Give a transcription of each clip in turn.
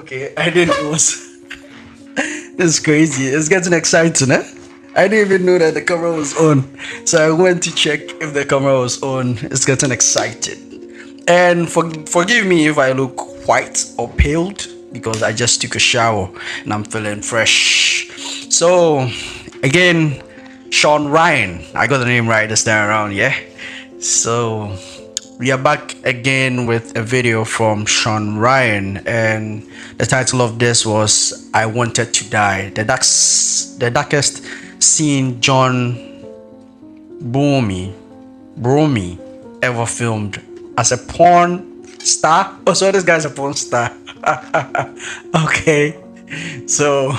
Okay, I didn't know. It's crazy. It's getting exciting, eh? I didn't even know that the camera was on. So I went to check if the camera was on. It's getting exciting. And forgive me if I look white or pale because I just took a shower and I'm feeling fresh. So, again, Sean Ryan. I got the name right this time around, yeah? So, we are back again with a video from Sean Ryan, and the title of this was "I Wanted to Die." The darkest scene John Broome ever filmed as a porn star. Oh, so this guy's a porn star. Okay, so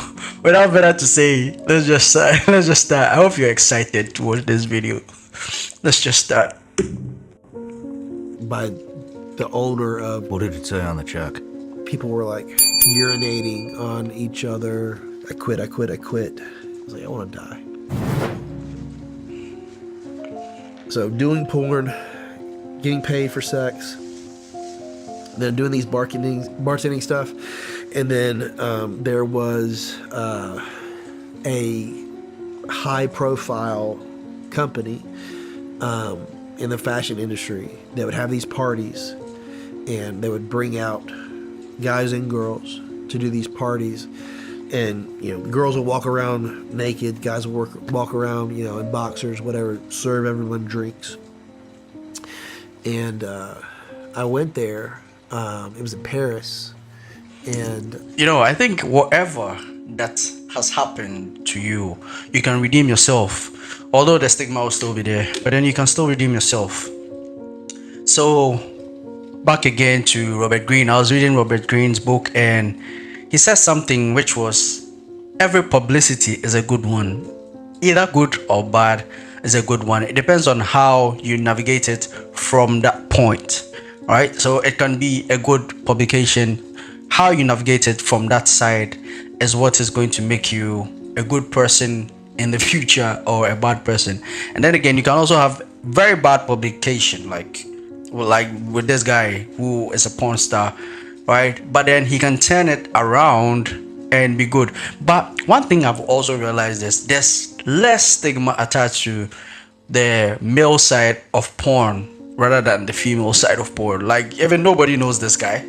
without further to say, let's just start. I hope you're excited to watch this video. Let's just start. By the owner of, What did it say on the check? people were like urinating on each other. I quit. I was like, I want to die. So doing porn, getting paid for sex, then doing these bartending stuff, and then there was a high-profile company in the fashion industry that would have these parties, and they would bring out guys and girls to do these parties, and girls would walk around naked, guys would walk around in boxers, whatever, serve everyone drinks. And I went there. It was in Paris, and I think whatever that has happened to you, you can redeem yourself. Although the stigma will still be there, but then you can still redeem yourself. So, back again to Robert Greene. I was reading Robert Greene's book, and he says something which was, every publicity is a good one. Either good or bad is a good one. It depends on how you navigate it from that point. Right? So it can be a good publication. How you navigate it from that side is what is going to make you a good person in the future or a bad person. And then again, you can also have very bad publication, like with this guy who is a porn star, right? But then he can turn it around and be good. But one thing I've also realized is there's less stigma attached to the male side of porn rather than the female side of porn. Like, even nobody knows this guy.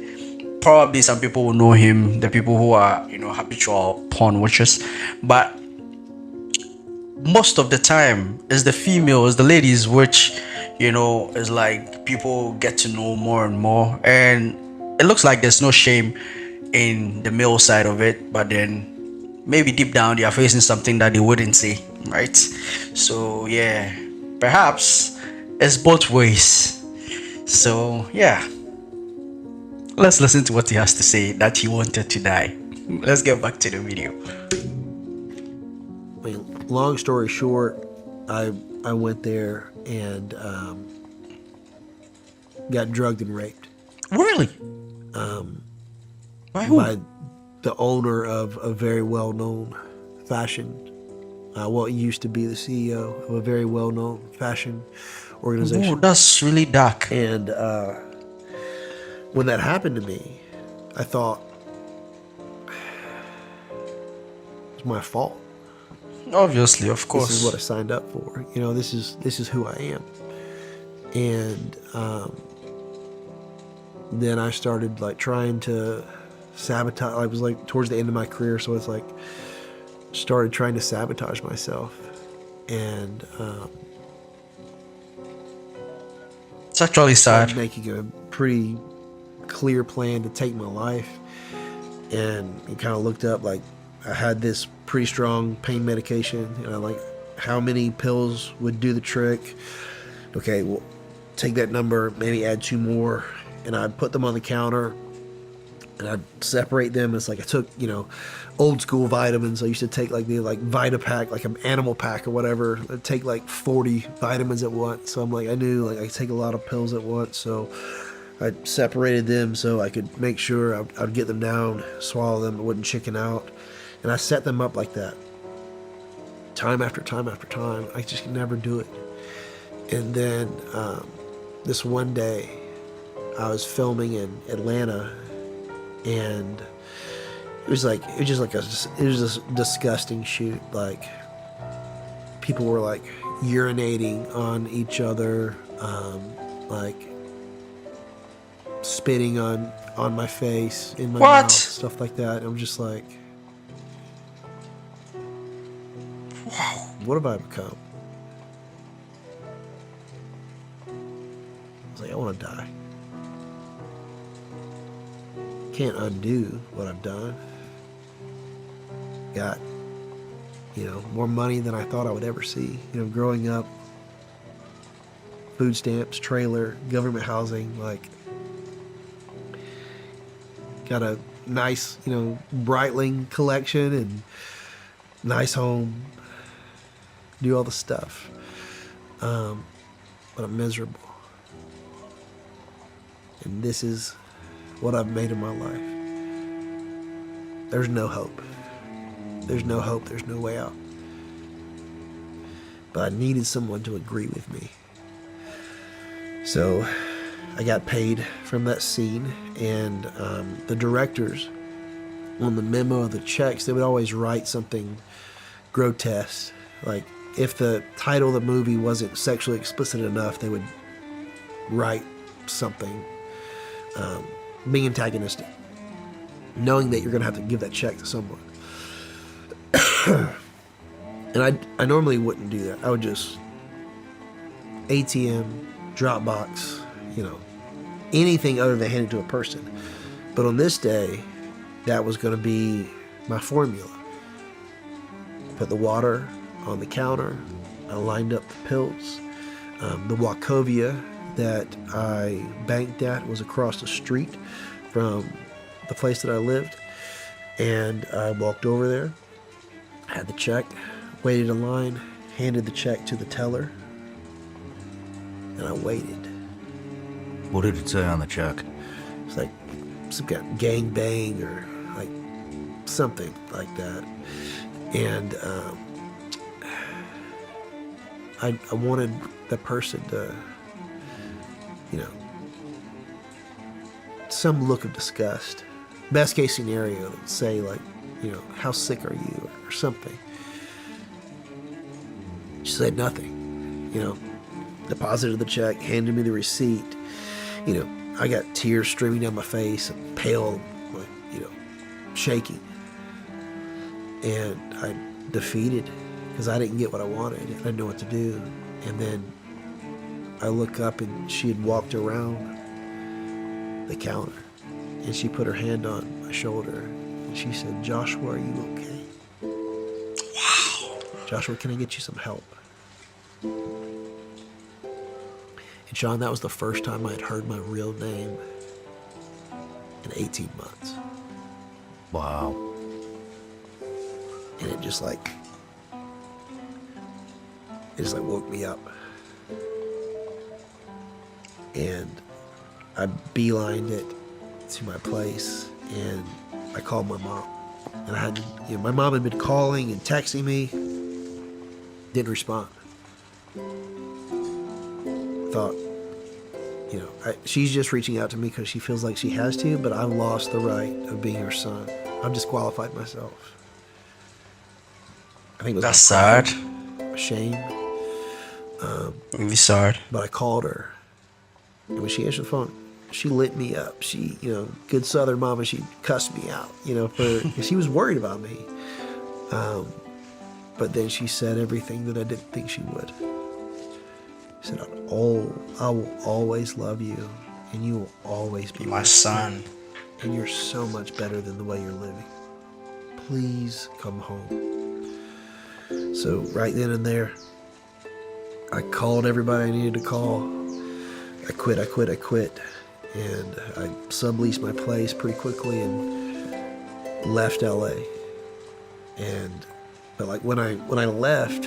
Probably some people will know him, the people who are habitual porn watchers, but most of the time is the females, the ladies, which is like people get to know more and more. And it looks like there's no shame in the male side of it, but then maybe deep down they are facing something that they wouldn't say, right? So yeah, perhaps it's both ways. So yeah, let's listen to what he has to say, that he wanted to die. Let's get back to the video. I mean, long story short, I went there and got drugged and raped. Really? By who? By the owner of a very well-known fashion, what used to be the CEO of a very well-known fashion organization. Oh, that's really dark. And when that happened to me, I thought it's my fault. Obviously, of course. This is what I signed up for. This is who I am. And then I started like trying to sabotage. I was like towards the end of my career, so it's like started trying to sabotage myself. And it's actually sad. Making a pretty clear plan to take my life, and you kind of looked up, like, I had this pretty strong pain medication, like how many pills would do the trick. Okay, well, take that number, maybe add 2 more, and I'd put them on the counter, and I'd separate them. It's like I took, old school vitamins. I used to take like the Vitapack, like an animal pack or whatever. I'd take like 40 vitamins at once. So I'm like, I knew like I take a lot of pills at once. So I separated them so I could make sure I'd get them down, swallow them, I wouldn't chicken out. And I set them up like that. Time after time after time. I just could never do it. And then this one day, I was filming in Atlanta, and it was this disgusting shoot. Like, people were like urinating on each other, like spitting on my face, in my mouth, What? stuff like that. I'm just like, what have I become? I was like, I want to die. Can't undo what I've done. Got, more money than I thought I would ever see. Growing up, food stamps, trailer, government housing, like, got a nice, Breitling collection and nice home, do all the stuff. But I'm miserable. And this is what I've made of my life. There's no hope. There's no hope. There's no way out. But I needed someone to agree with me. So I got paid from that scene, and the directors on the memo of the checks, they would always write something grotesque. Like, if the title of the movie wasn't sexually explicit enough, they would write something being antagonistic, knowing that you're going to have to give that check to someone. And I normally wouldn't do that. I would just ATM, Dropbox, anything other than hand it to a person. But on this day, that was going to be my formula. Put the water on the counter. I lined up the pills. The Wachovia that I banked at was across the street from the place that I lived. And I walked over there, had the check, waited in line, handed the check to the teller, and I waited. What did it say on the check? It's like some kind of gang bang or like something like that. And I wanted the person to, some look of disgust. Best case scenario, say like, how sick are you, or something. She said nothing. Deposited the check, handed me the receipt. I got tears streaming down my face, and pale, like, shaking. And I defeated because I didn't get what I wanted. I didn't know what to do. And then I look up, and she had walked around the counter, and she put her hand on my shoulder, and she said, "Joshua, are you okay? Wow. Joshua, can I get you some help?" And Sean, that was the first time I had heard my real name in 18 months. Wow. And it just woke me up. And I beelined it to my place, and I called my mom. And I had, my mom had been calling and texting me, didn't respond. Thought, she's just reaching out to me because she feels like she has to, but I've lost the right of being her son. I've disqualified myself. I think it was That's sad. my shame. Really sad. But I called her, and when she answered the phone, she lit me up. She, good Southern mama, she cussed me out, she was worried about me. But then she said everything that I didn't think she would. She said, I will always love you, and you will always be My son. and you're so much better than the way you're living. Please come home. So right then and there, I called everybody I needed to call. I quit. And I subleased my place pretty quickly and left LA. But like when I left,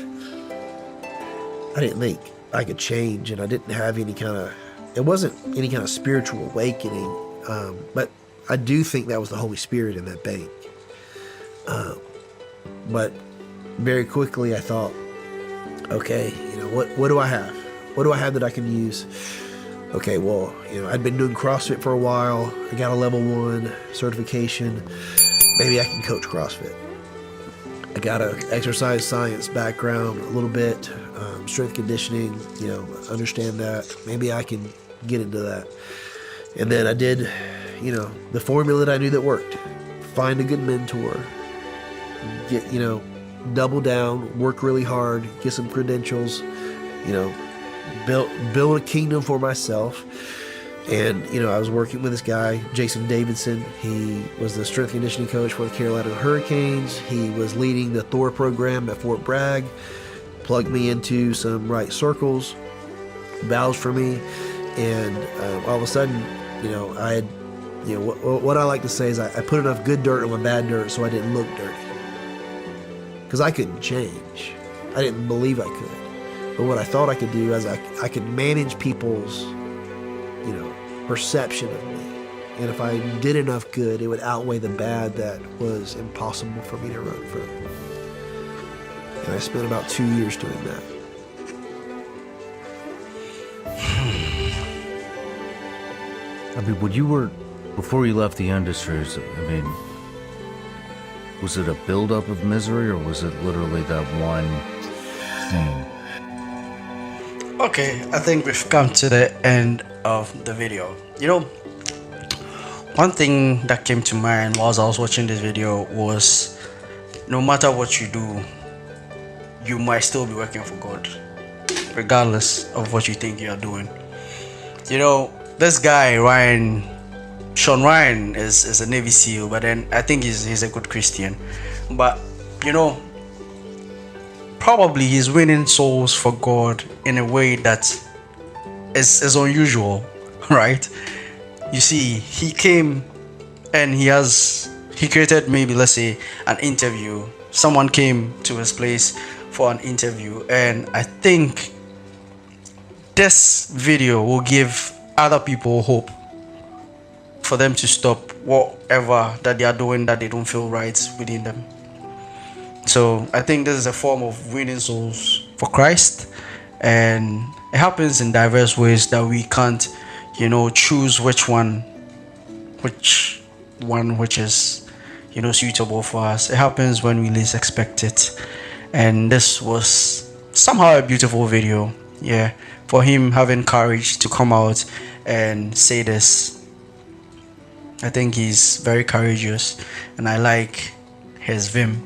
I didn't think I could change, and I didn't have it wasn't any kind of spiritual awakening. But I do think that was the Holy Spirit in that bank. But very quickly I thought, okay, what do I have? What do I have that I can use? okay, well, I'd been doing CrossFit for a while. I got a level 1 certification. Maybe I can coach CrossFit. I got a exercise science background a little bit, strength conditioning, understand that. Maybe I can get into that. And then I did, the formula that I knew that worked. Find a good mentor, get, double down, work really hard, get some credentials, build a kingdom for myself. And, I was working with this guy, Jason Davidson. He was the strength conditioning coach for the Carolina Hurricanes. He was leading the Thor program at Fort Bragg, plugged me into some right circles, vouched for me. And all of a sudden, I had, what I like to say is I put enough good dirt on my bad dirt so I didn't look dirty. Because I couldn't change. I didn't believe I could. But what I thought I could do is I could manage people's perception of me. And if I did enough good, it would outweigh the bad that was impossible for me to run from. And I spent about 2 years doing that. I mean, before you left the industries, was it a buildup of misery, or was it literally that one thing? Okay, I think we've come to the end of the video. One thing that came to mind whilst I was watching this video was, no matter what you do, you might still be working for God, regardless of what you think you are doing. This guy Sean Ryan is a Navy SEAL, but then I think he's a good Christian. But probably he's winning souls for God in a way that is unusual, right? You see, he came and he created, maybe, let's say, an interview. Someone came to his place for an interview, and I think this video will give other people hope for them to stop whatever that they are doing that they don't feel right within them. So I think this is a form of winning souls for Christ, and it happens in diverse ways that we can't, choose which is, suitable for us. It happens when we least expect it, and this was somehow a beautiful video, for him having courage to come out and say this. I think he's very courageous, and I like his vim.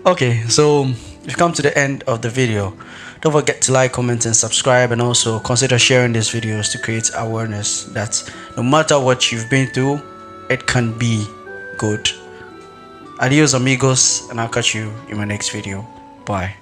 Okay, so we've come to the end of the video. Don't forget to like, comment, and subscribe, and also consider sharing these videos to create awareness that no matter what you've been through, it can be good. Adios amigos, and I'll catch you in my next video. Bye.